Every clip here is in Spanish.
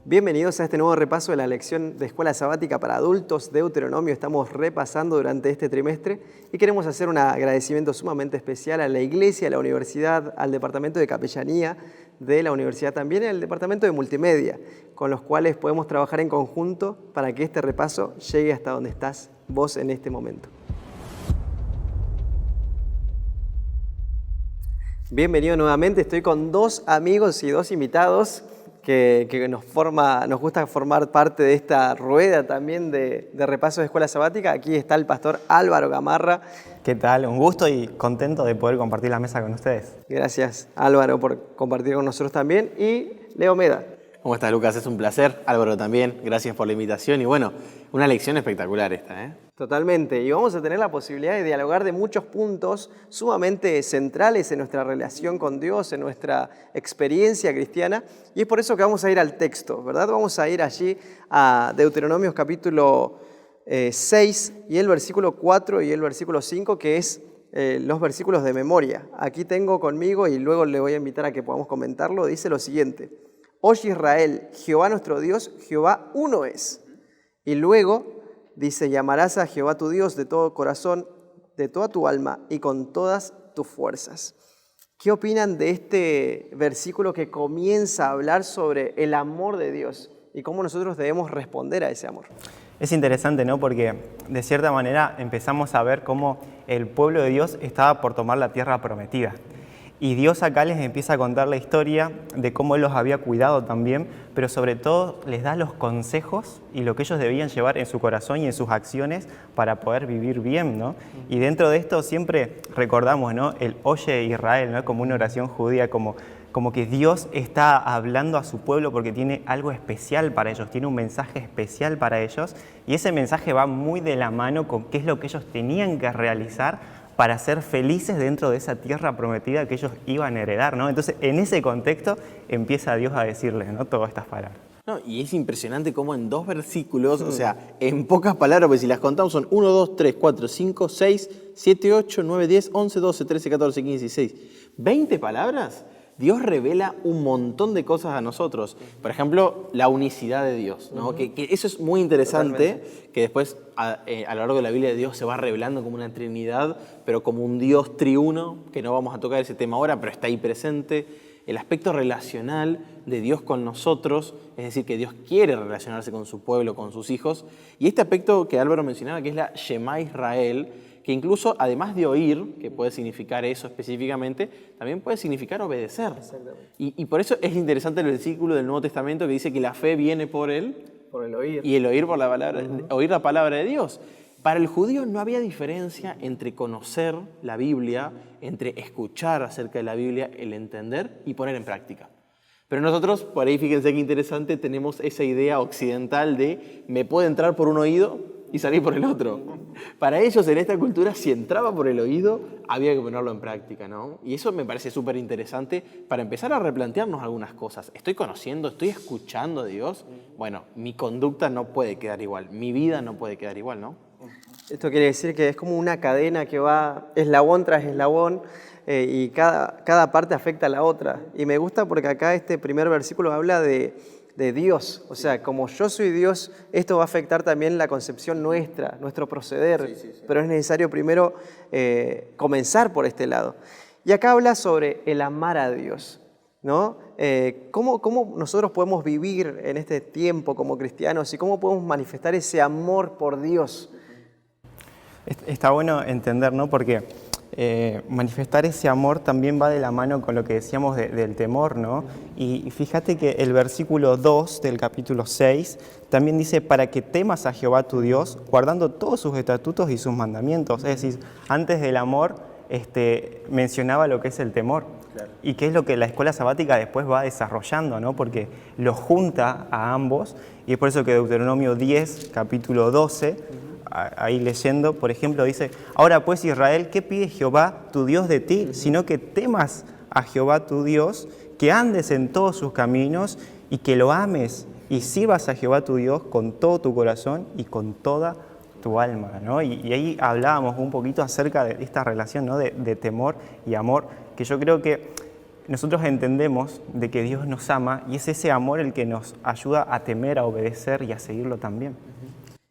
Bienvenidos a este nuevo repaso de la lección de Escuela Sabática para Adultos, Deuteronomio. Estamos repasando durante este trimestre y queremos hacer un agradecimiento sumamente especial a la Iglesia, a la Universidad, al Departamento de Capellanía de la Universidad también y al Departamento de Multimedia, con los cuales podemos trabajar en conjunto para que este repaso llegue hasta donde estás vos en este momento. Bienvenido nuevamente, estoy con dos amigos y dos invitados que nos gusta formar parte de esta rueda también de repaso de Escuela Sabática. Aquí está el pastor Álvaro Gamarra. ¿Qué tal? Un gusto y contento de poder compartir la mesa con ustedes. Gracias, Álvaro, por compartir con nosotros también. Y Leo Meda. ¿Cómo estás, Lucas? Es un placer. Álvaro también, gracias por la invitación. Y bueno, una lección espectacular esta, ¿eh? Totalmente. Y vamos a tener la posibilidad de dialogar de muchos puntos sumamente centrales en nuestra relación con Dios, en nuestra experiencia cristiana. Y es por eso que vamos a ir al texto, ¿verdad? Vamos a ir allí a Deuteronomios capítulo 6 y el versículo 4 y el versículo 5, que es los versículos de memoria. Aquí tengo conmigo y luego le voy a invitar a que podamos comentarlo. Dice lo siguiente: Oye Israel, Jehová nuestro Dios, Jehová uno es. Y luego dice: llamarás a Jehová tu Dios de todo corazón, de toda tu alma y con todas tus fuerzas. ¿Qué opinan de este versículo que comienza a hablar sobre el amor de Dios y cómo nosotros debemos responder a ese amor? Es interesante, ¿no? Porque de cierta manera empezamos a ver cómo el pueblo de Dios estaba por tomar la tierra prometida. Y Dios acá les empieza a contar la historia de cómo Él los había cuidado también, pero sobre todo les da los consejos y lo que ellos debían llevar en su corazón y en sus acciones para poder vivir bien, ¿no? Y dentro de esto siempre recordamos, ¿no?, el Oye Israel, ¿no?, como una oración judía, como que Dios está hablando a su pueblo porque tiene algo especial para ellos, tiene un mensaje especial para ellos, y ese mensaje va muy de la mano con qué es lo que ellos tenían que realizar para ser felices dentro de esa tierra prometida que ellos iban a heredar, ¿no? Entonces, en ese contexto empieza Dios a decirles, ¿no?, todas estas palabras. No, y es impresionante cómo en dos versículos, o sea, en pocas palabras, porque si las contamos son 1, 2, 3, 4, 5, 6, 7, 8, 9, 10, 11, 12, 13, 14, 15, 16. 20 palabras. Dios revela un montón de cosas a nosotros. Por ejemplo, la unicidad de Dios, ¿no? Que eso es muy interesante. Totalmente. Que después a lo largo de la Biblia Dios se va revelando como una Trinidad, pero como un Dios triuno, que no vamos a tocar ese tema ahora, pero está ahí presente. El aspecto relacional de Dios con nosotros, es decir, que Dios quiere relacionarse con su pueblo, con sus hijos. Y este aspecto que Álvaro mencionaba, que es la Shema Israel, que incluso, además de oír, que puede significar eso específicamente, también puede significar obedecer. Y por eso es interesante el versículo del Nuevo Testamento que dice que la fe viene por el oír. Y el oír por la palabra, oír la palabra de Dios. Para el judío no había diferencia entre conocer la Biblia, entre escuchar acerca de la Biblia, el entender y poner en práctica. Pero nosotros, por ahí fíjense qué interesante, tenemos esa idea occidental de me puede entrar por un oído y salir por el otro. Para ellos, en esta cultura, si entraba por el oído, había que ponerlo en práctica, ¿no? Y eso me parece súper interesante para empezar a replantearnos algunas cosas. ¿Estoy conociendo, estoy escuchando a Dios? Bueno, mi conducta no puede quedar igual, mi vida no puede quedar igual, ¿no? Esto quiere decir que es como una cadena que va eslabón tras eslabón y cada parte afecta a la otra. Y me gusta porque acá este primer versículo habla de Dios, o sea, como yo soy Dios, esto va a afectar también la concepción nuestra, nuestro proceder, sí. Pero es necesario primero comenzar por este lado. Y acá habla sobre el amar a Dios, ¿no? ¿Cómo nosotros podemos vivir en este tiempo como cristianos y cómo podemos manifestar ese amor por Dios? Está bueno entender, ¿no? Porque manifestar ese amor también va de la mano con lo que decíamos del temor, ¿no? Y fíjate que el versículo 2 del capítulo 6 también dice: para que temas a Jehová tu Dios, guardando todos sus estatutos y sus mandamientos. Es decir, antes del amor mencionaba lo que es el temor. Claro. Y que es lo que la escuela sabática después va desarrollando, ¿no? Porque lo junta a ambos, y es por eso que Deuteronomio 10, capítulo 12, ahí leyendo, por ejemplo, dice: ahora pues, Israel, ¿qué pide Jehová tu Dios de ti? Sino que temas a Jehová tu Dios, que andes en todos sus caminos y que lo ames y sirvas a Jehová tu Dios con todo tu corazón y con toda tu alma, ¿no? Y ahí hablábamos un poquito acerca de esta relación, ¿no?, de temor y amor, que yo creo que nosotros entendemos de que Dios nos ama y es ese amor el que nos ayuda a temer, a obedecer y a seguirlo también.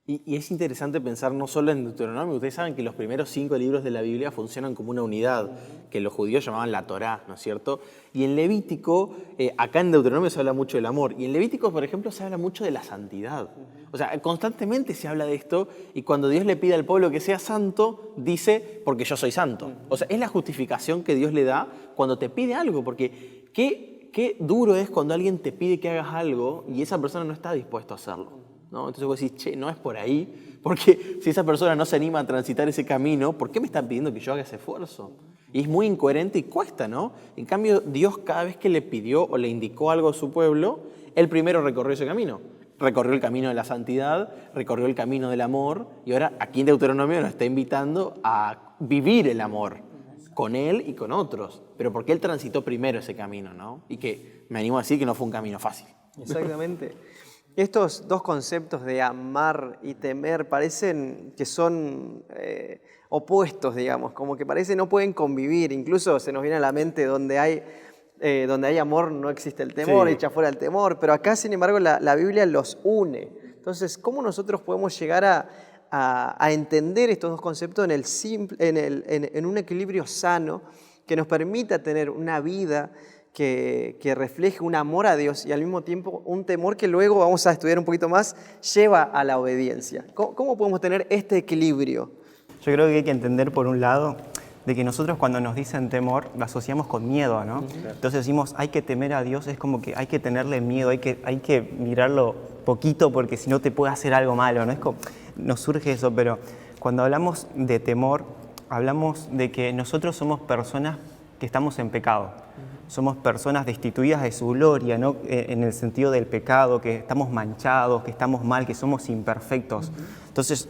Y es interesante pensar no solo en Deuteronomio. Ustedes saben que los primeros 5 libros de la Biblia funcionan como una unidad, que los judíos llamaban la Torá, ¿no es cierto? Y en Levítico, acá en Deuteronomio se habla mucho del amor, y en Levítico, por ejemplo, se habla mucho de la santidad. O sea, constantemente se habla de esto, y cuando Dios le pide al pueblo que sea santo, dice, porque yo soy santo. O sea, es la justificación que Dios le da cuando te pide algo, porque qué duro es cuando alguien te pide que hagas algo y esa persona no está dispuesto a hacerlo, ¿no? Entonces vos decís, che, no es por ahí, porque si esa persona no se anima a transitar ese camino, ¿por qué me están pidiendo que yo haga ese esfuerzo? Y es muy incoherente y cuesta, ¿no? En cambio, Dios cada vez que le pidió o le indicó algo a su pueblo, Él primero recorrió ese camino. Recorrió el camino de la santidad, recorrió el camino del amor, y ahora aquí en Deuteronomio nos está invitando a vivir el amor con Él y con otros, pero porque Él transitó primero ese camino, ¿no? Y que me animo a decir que no fue un camino fácil. Exactamente. Estos dos conceptos de amar y temer parecen que son opuestos, digamos, como que parece no pueden convivir. Incluso se nos viene a la mente donde hay amor no existe el temor, Sí. echa fuera el temor, pero acá, sin embargo, la Biblia los une. Entonces, ¿cómo nosotros podemos llegar a entender estos dos conceptos en un equilibrio sano que nos permita tener una vida que refleje un amor a Dios y al mismo tiempo un temor que luego, vamos a estudiar un poquito más, lleva a la obediencia? ¿Cómo podemos tener este equilibrio? Yo creo que hay que entender, por un lado, de que nosotros cuando nos dicen temor, lo asociamos con miedo, ¿no? Entonces decimos, hay que temer a Dios, es como que hay que tenerle miedo, hay que mirarlo poquito porque si no te puede hacer algo malo, ¿no? Nos surge eso, pero cuando hablamos de temor, hablamos de que nosotros somos personas que estamos en pecado. Somos personas destituidas de su gloria, ¿no? En el sentido del pecado, que estamos manchados, que estamos mal, que somos imperfectos. Entonces,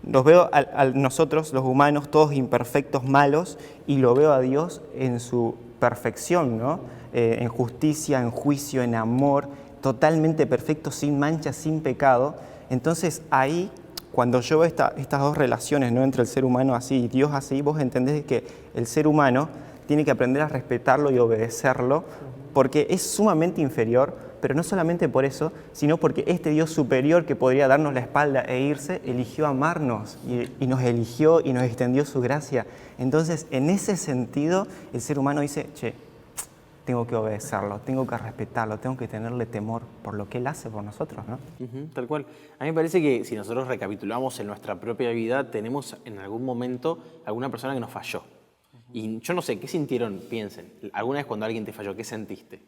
los veo a nosotros, los humanos, todos imperfectos, malos, y lo veo a Dios en su perfección, ¿no? En justicia, en juicio, en amor, totalmente perfecto, sin mancha, sin pecado. Entonces, ahí, cuando yo veo estas dos relaciones, ¿no? Entre el ser humano así y Dios así, vos entendés que el ser humano tiene que aprender a respetarlo y obedecerlo, porque es sumamente inferior, pero no solamente por eso, sino porque este Dios superior que podría darnos la espalda e irse, eligió amarnos y nos eligió y nos extendió su gracia. Entonces, en ese sentido, el ser humano dice, che, tengo que obedecerlo, tengo que respetarlo, tengo que tenerle temor por lo que Él hace por nosotros, ¿no? Tal cual. A mí me parece que si nosotros recapitulamos en nuestra propia vida, tenemos en algún momento alguna persona que nos falló. Y yo no sé, ¿qué sintieron? Piensen. ¿Alguna vez cuando alguien te falló, qué sentiste?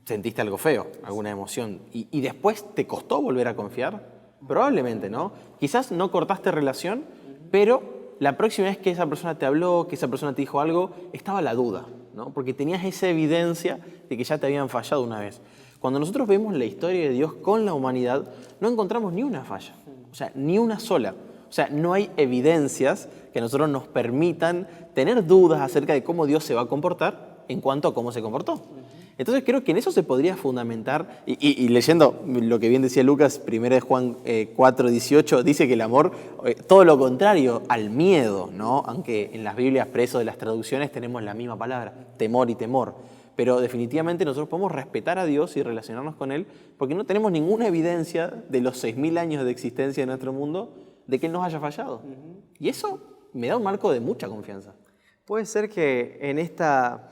¿Sentiste algo feo? ¿Alguna emoción? ¿Y después te costó volver a confiar? Probablemente, ¿no? Quizás no cortaste relación, pero la próxima vez que esa persona te habló, que esa persona te dijo algo, estaba la duda, ¿no? Porque tenías esa evidencia de que ya te habían fallado una vez. Cuando nosotros vemos la historia de Dios con la humanidad, no encontramos ni una falla, o sea, ni una sola. O sea, no hay evidencias que a nosotros nos permitan tener dudas acerca de cómo Dios se va a comportar en cuanto a cómo se comportó. Entonces creo que en eso se podría fundamentar, y leyendo lo que bien decía Lucas, 1 Juan 4:18, dice que el amor, todo lo contrario al miedo, ¿no? Aunque en las Biblias, preso de las traducciones, tenemos la misma palabra, temor y temor. Pero definitivamente nosotros podemos respetar a Dios y relacionarnos con Él porque no tenemos ninguna evidencia de los 6.000 años de existencia de nuestro mundo de que Él nos haya fallado. Y eso me da un marco de mucha confianza. Puede ser que en esta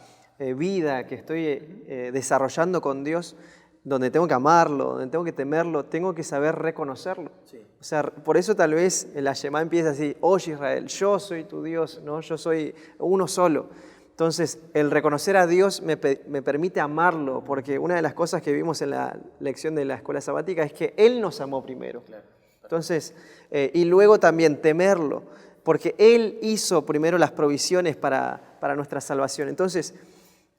vida que estoy desarrollando con Dios, donde tengo que amarlo, donde tengo que temerlo, tengo que saber reconocerlo. Sí. O sea, por eso tal vez la Shema empieza así, oye Israel, yo soy tu Dios, ¿no? Yo soy uno solo. Entonces, el reconocer a Dios me permite amarlo, porque una de las cosas que vimos en la lección de la escuela sabática es que Él nos amó primero. Claro. Entonces, y luego también temerlo, porque Él hizo primero las provisiones para nuestra salvación. Entonces,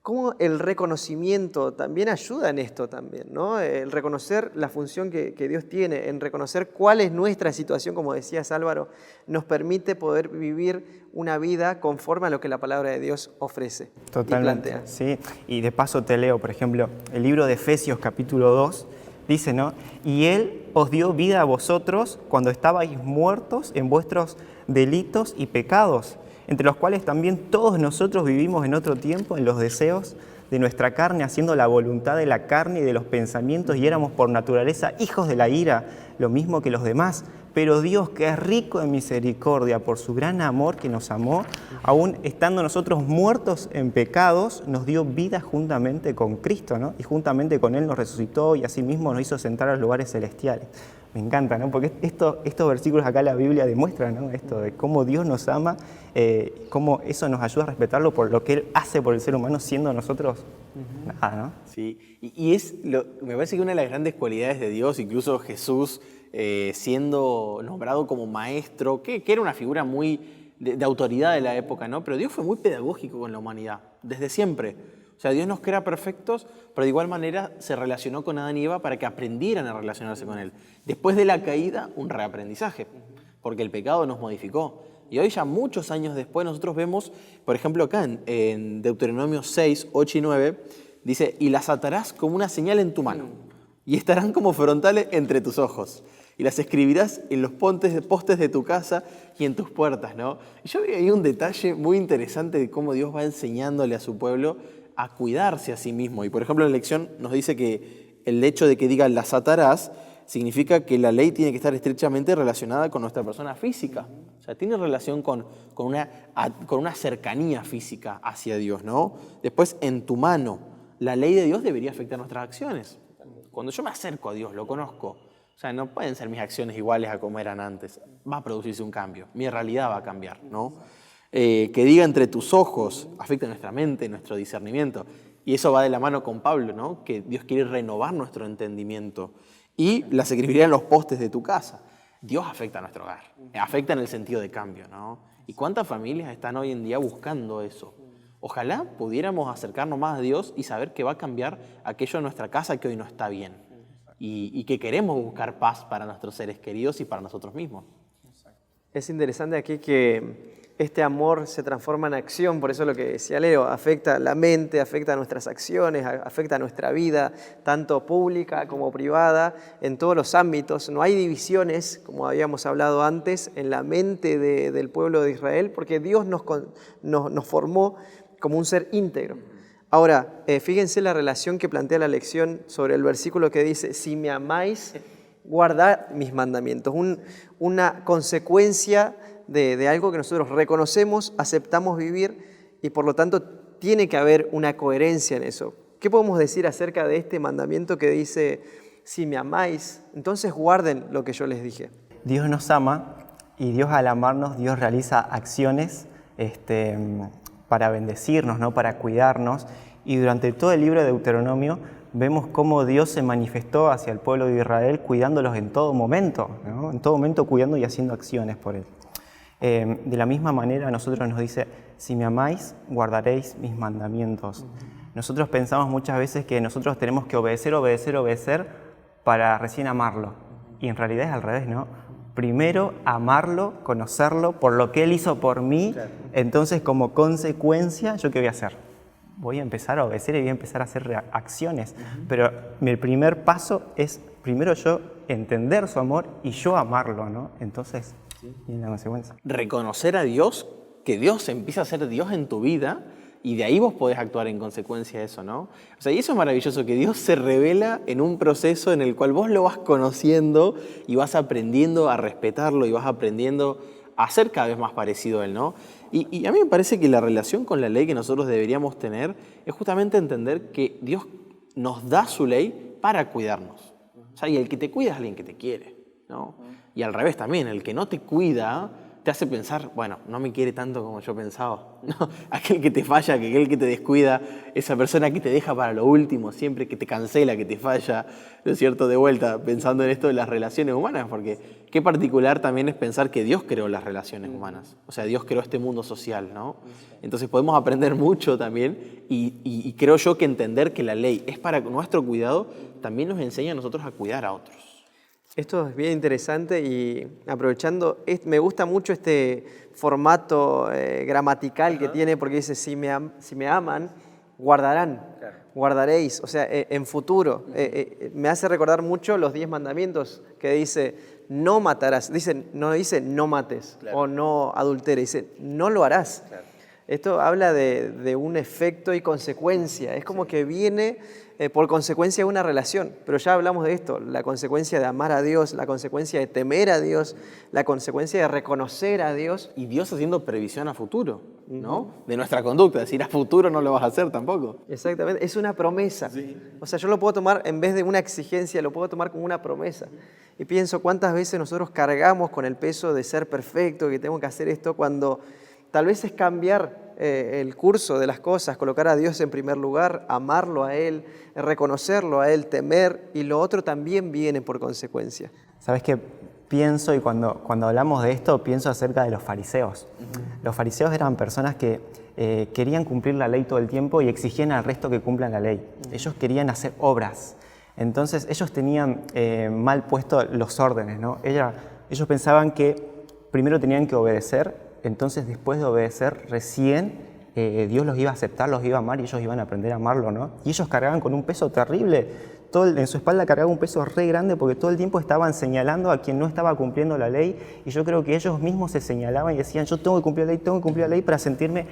¿cómo el reconocimiento también ayuda en esto también, ¿no? El reconocer la función que Dios tiene, en reconocer cuál es nuestra situación, como decías Álvaro, nos permite poder vivir una vida conforme a lo que la palabra de Dios ofrece. Totalmente, y plantea. Sí. Y de paso te leo, por ejemplo, el libro de Efesios capítulo 2, dice, ¿no? Y Él os dio vida a vosotros cuando estabais muertos en vuestros delitos y pecados, entre los cuales también todos nosotros vivimos en otro tiempo en los deseos de nuestra carne, haciendo la voluntad de la carne y de los pensamientos, y éramos por naturaleza hijos de la ira, lo mismo que los demás. Pero Dios, que es rico en misericordia, por su gran amor que nos amó, aún estando nosotros muertos en pecados, nos dio vida juntamente con Cristo, ¿no? Y juntamente con Él nos resucitó y asimismo nos hizo sentar a los lugares celestiales. Me encanta, ¿no? Porque estos versículos acá en la Biblia demuestran, ¿no? Esto de cómo Dios nos ama, cómo eso nos ayuda a respetarlo por lo que Él hace por el ser humano, siendo nosotros nada, ¿no? Sí, me parece que una de las grandes cualidades de Dios, incluso Jesús siendo nombrado como maestro, que era una figura muy de autoridad de la época, ¿no? Pero Dios fue muy pedagógico con la humanidad, desde siempre. O sea, Dios nos crea perfectos, pero de igual manera se relacionó con Adán y Eva para que aprendieran a relacionarse con Él. Después de la caída, un reaprendizaje, porque el pecado nos modificó. Y hoy ya muchos años después nosotros vemos, por ejemplo acá en Deuteronomio 6, 8 y 9, dice, y las atarás como una señal en tu mano, y estarán como frontales entre tus ojos, y las escribirás en los postes de tu casa y en tus puertas, ¿no? Y yo vi ahí un detalle muy interesante de cómo Dios va enseñándole a su pueblo a cuidarse a sí mismo. Y por ejemplo en la lección nos dice que el hecho de que diga las atarás significa que la ley tiene que estar estrechamente relacionada con nuestra persona física. O sea, tiene relación con una cercanía física hacia Dios, ¿no? Después, en tu mano, la ley de Dios debería afectar nuestras acciones. Cuando yo me acerco a Dios, lo conozco, o sea, no pueden ser mis acciones iguales a como eran antes. Va a producirse un cambio, mi realidad va a cambiar, ¿no? Que diga entre tus ojos, afecta nuestra mente, nuestro discernimiento. Y eso va de la mano con Pablo, ¿no? Que Dios quiere renovar nuestro entendimiento. Y las escribirá en los postes de tu casa. Dios afecta a nuestro hogar, afecta en el sentido de cambio, ¿no? ¿Y cuántas familias están hoy en día buscando eso? Ojalá pudiéramos acercarnos más a Dios y saber que va a cambiar aquello en nuestra casa que hoy no está bien. Y que queremos buscar paz para nuestros seres queridos y para nosotros mismos. Es interesante aquí que este amor se transforma en acción, por eso lo que decía Leo, afecta la mente, afecta nuestras acciones, afecta nuestra vida, tanto pública como privada, en todos los ámbitos. No hay divisiones, como habíamos hablado antes, en la mente del pueblo de Israel, porque Dios nos formó como un ser íntegro. Ahora, fíjense la relación que plantea la lección sobre el versículo que dice, si me amáis, guardad mis mandamientos. Una consecuencia de algo que nosotros reconocemos, aceptamos vivir y por lo tanto tiene que haber una coherencia en eso. ¿Qué podemos decir acerca de este mandamiento que dice, si me amáis, entonces guarden lo que yo les dije? Dios nos ama y Dios al amarnos, Dios realiza acciones para bendecirnos, ¿no? Para cuidarnos. Y durante todo el libro de Deuteronomio vemos cómo Dios se manifestó hacia el pueblo de Israel cuidándolos en todo momento, ¿no? En todo momento cuidando y haciendo acciones por Él. De la misma manera a nosotros nos dice, si me amáis, guardaréis mis mandamientos. Nosotros pensamos muchas veces que nosotros tenemos que obedecer para recién amarlo. Y en realidad es al revés, ¿no? Primero amarlo, conocerlo por lo que Él hizo por mí. Claro. Entonces, como consecuencia, ¿yo qué voy a hacer? Voy a empezar a obedecer y voy a empezar a hacer acciones. Pero mi primer paso es primero yo entender su amor y yo amarlo, ¿no? Entonces, viene la consecuencia. Reconocer a Dios, que Dios empieza a ser Dios en tu vida y de ahí vos podés actuar en consecuencia de eso, ¿no? O sea, y eso es maravilloso, que Dios se revela en un proceso en el cual vos lo vas conociendo y vas aprendiendo a respetarlo y vas aprendiendo a ser cada vez más parecido a Él, ¿no? Y a mí me parece que la relación con la ley que nosotros deberíamos tener es justamente entender que Dios nos da su ley para cuidarnos. O sea, y el que te cuida es alguien que te quiere, ¿no? Y al revés también, el que no te cuida te hace pensar, bueno, no me quiere tanto como yo pensaba, ¿no? Aquel que te falla, aquel que te descuida, esa persona que te deja para lo último, siempre que te cancela, que te falla, ¿no es cierto? De vuelta, pensando en esto de las relaciones humanas, porque qué particular también es pensar que Dios creó las relaciones humanas, o sea, Dios creó este mundo social, ¿no? Entonces podemos aprender mucho también y creo yo que entender que la ley es para nuestro cuidado también nos enseña a nosotros a cuidar a otros. Esto es bien interesante y aprovechando, me gusta mucho este formato gramatical que tiene porque dice, si me aman, guardarán, guardaréis, o sea, en futuro. Me hace recordar mucho los 10 mandamientos que dice, no matarás, no dice no mates o no adulteres, dice no lo harás. Esto habla de un efecto y consecuencia. Es como que viene por consecuencia de una relación. Pero ya hablamos de esto, la consecuencia de amar a Dios, la consecuencia de temer a Dios, la consecuencia de reconocer a Dios. Y Dios haciendo previsión a futuro, ¿no? De nuestra conducta. Decir a futuro no lo vas a hacer tampoco. Exactamente, es una promesa. O sea, yo lo puedo tomar, en vez de una exigencia, lo puedo tomar como una promesa. Y pienso cuántas veces nosotros cargamos con el peso de ser perfecto, que tengo que hacer esto, cuando tal vez es cambiar el curso de las cosas, colocar a Dios en primer lugar, amarlo a Él, reconocerlo a Él, temer, y lo otro también viene por consecuencia. ¿Sabes qué? Pienso, y cuando hablamos de esto, pienso acerca de los fariseos. Los fariseos eran personas que querían cumplir la ley todo el tiempo y exigían al resto que cumplan la ley. Ellos querían hacer obras. Entonces ellos tenían mal puesto los órdenes, ¿no? Ellos pensaban que primero tenían que obedecer, entonces después de obedecer recién Dios los iba a aceptar, los iba a amar y ellos iban a aprender a amarlo, ¿no? Y ellos cargaban con un peso terrible. En su espalda cargaba un peso re grande porque todo el tiempo estaban señalando a quien no estaba cumpliendo la ley, y yo creo que ellos mismos se señalaban y decían: yo tengo que cumplir la ley, tengo que cumplir la ley para sentirme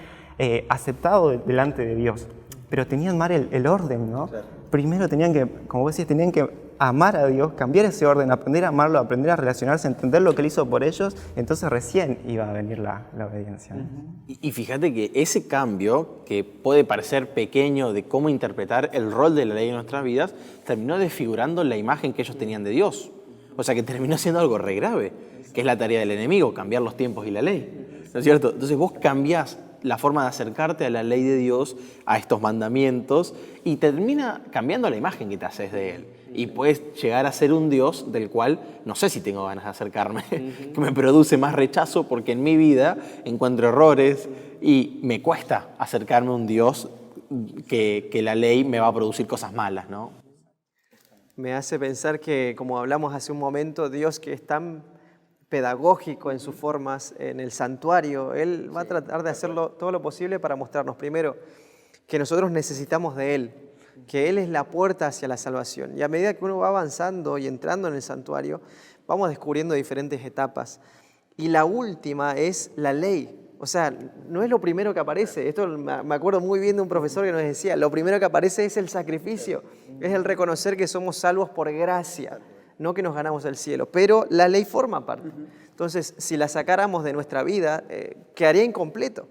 aceptado delante de Dios. Pero tenían mal el orden, ¿no? Claro. Primero tenían que, como vos decís, tenían que amar a Dios, cambiar ese orden, aprender a amarlo, aprender a relacionarse, entender lo que Él hizo por ellos, entonces recién iba a venir la obediencia. Y fíjate que ese cambio, que puede parecer pequeño de cómo interpretar el rol de la ley en nuestras vidas, terminó desfigurando la imagen que ellos tenían de Dios. O sea, que terminó siendo algo re grave, que es la tarea del enemigo, cambiar los tiempos y la ley. ¿No es cierto? Entonces vos cambiás la forma de acercarte a la ley de Dios, a estos mandamientos, y termina cambiando la imagen que te haces de Él. Y puedes llegar a ser un Dios del cual no sé si tengo ganas de acercarme, que me produce más rechazo porque en mi vida encuentro errores y me cuesta acercarme a un Dios que la ley me va a producir cosas malas, ¿no? Me hace pensar que, como hablamos hace un momento, Dios, que es tan pedagógico en sus formas en el santuario, Él va a tratar de hacerlo todo lo posible para mostrarnos, primero, que nosotros necesitamos de Él, que Él es la puerta hacia la salvación. Y a medida que uno va avanzando y entrando en el santuario, vamos descubriendo diferentes etapas. Y la última es la ley. O sea, no es lo primero que aparece. Esto me acuerdo muy bien de un profesor que nos decía, lo primero que aparece es el sacrificio, es el reconocer que somos salvos por gracia, no que nos ganamos el cielo. Pero la ley forma parte. Entonces, si la sacáramos de nuestra vida, quedaría incompleto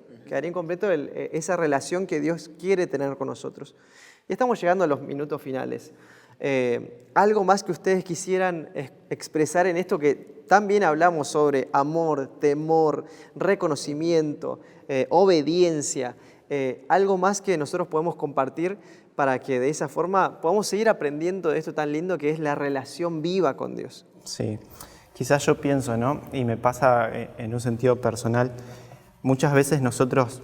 esa relación que Dios quiere tener con nosotros. Y estamos llegando a los minutos finales. ¿Algo más que ustedes quisieran expresar en esto que tan bien hablamos sobre amor, temor, reconocimiento, obediencia? ¿Algo más que nosotros podemos compartir para que de esa forma podamos seguir aprendiendo de esto tan lindo que es la relación viva con Dios? Sí, quizás yo pienso, ¿no? Y me pasa en un sentido personal, muchas veces nosotros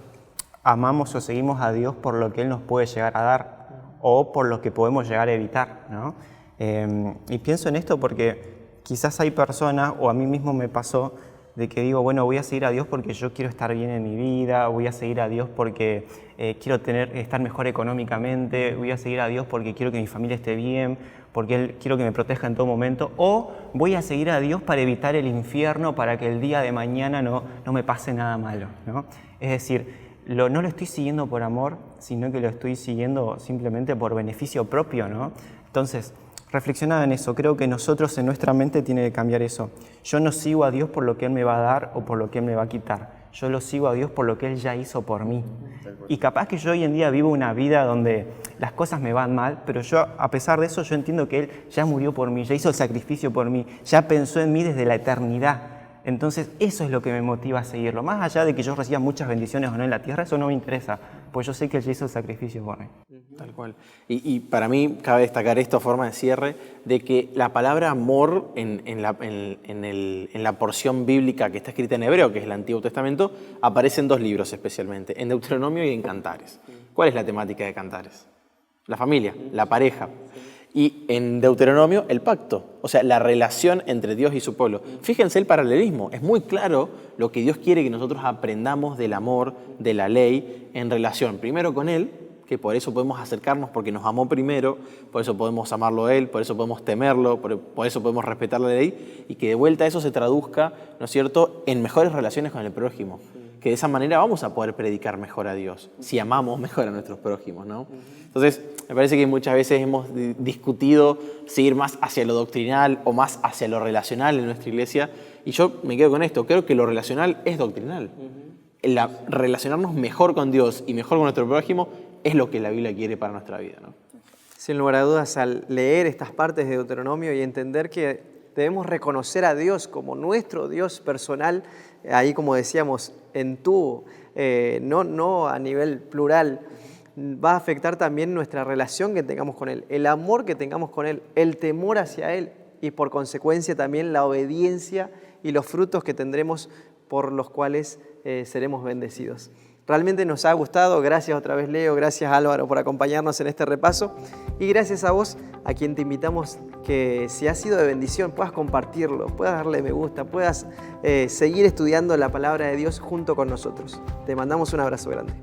amamos o seguimos a Dios por lo que Él nos puede llegar a dar o por lo que podemos llegar a evitar, ¿no? Y pienso en esto porque quizás hay personas, o a mí mismo me pasó, de que digo, bueno, voy a seguir a Dios porque yo quiero estar bien en mi vida, voy a seguir a Dios porque quiero estar mejor económicamente, voy a seguir a Dios porque quiero que mi familia esté bien, porque Él quiero que me proteja en todo momento, o voy a seguir a Dios para evitar el infierno, para que el día de mañana no me pase nada malo, ¿no? Es decir, no lo estoy siguiendo por amor, sino que lo estoy siguiendo simplemente por beneficio propio, ¿no? Entonces, reflexionaba en eso. Creo que nosotros en nuestra mente tiene que cambiar eso. Yo no sigo a Dios por lo que Él me va a dar o por lo que Él me va a quitar. Yo lo sigo a Dios por lo que Él ya hizo por mí. Y capaz que yo hoy en día vivo una vida donde las cosas me van mal, pero yo, a pesar de eso, yo entiendo que Él ya murió por mí, ya hizo el sacrificio por mí, ya pensó en mí desde la eternidad. Entonces, eso es lo que me motiva a seguirlo. Más allá de que yo reciba muchas bendiciones o no en la tierra, eso no me interesa, pues yo sé que Él ya hizo el sacrificio por mí. Tal cual. Y para mí cabe destacar esto a forma de cierre, de que la palabra amor en la porción bíblica que está escrita en hebreo, que es el Antiguo Testamento, aparece en 2 libros especialmente, en Deuteronomio y en Cantares. ¿Cuál es la temática de Cantares? La familia, la pareja. Y en Deuteronomio, el pacto, o sea, la relación entre Dios y su pueblo. Fíjense el paralelismo, es muy claro lo que Dios quiere que nosotros aprendamos del amor, de la ley, en relación primero con Él, que por eso podemos acercarnos porque nos amó primero, por eso podemos amarlo a Él, por eso podemos temerlo, por eso podemos respetar la ley, y que de vuelta eso se traduzca, ¿no es cierto?, en mejores relaciones con el prójimo. que de esa manera vamos a poder predicar mejor a Dios, si amamos mejor a nuestros prójimos, ¿no? Entonces, me parece que muchas veces hemos discutido si ir más hacia lo doctrinal o más hacia lo relacional en nuestra iglesia, y yo me quedo con esto, creo que lo relacional es doctrinal. Relacionarnos mejor con Dios y mejor con nuestro prójimo es lo que la Biblia quiere para nuestra vida, ¿no? Sin lugar a dudas, al leer estas partes de Deuteronomio y entender que debemos reconocer a Dios como nuestro Dios personal, ahí como decíamos, en tú, no a nivel plural, va a afectar también nuestra relación que tengamos con Él, el amor que tengamos con Él, el temor hacia Él y por consecuencia también la obediencia y los frutos que tendremos por los cuales seremos bendecidos. Realmente nos ha gustado, gracias otra vez Leo, gracias Álvaro por acompañarnos en este repaso y gracias a vos, a quien te invitamos que si ha sido de bendición puedas compartirlo, puedas darle me gusta, puedas seguir estudiando la palabra de Dios junto con nosotros. Te mandamos un abrazo grande.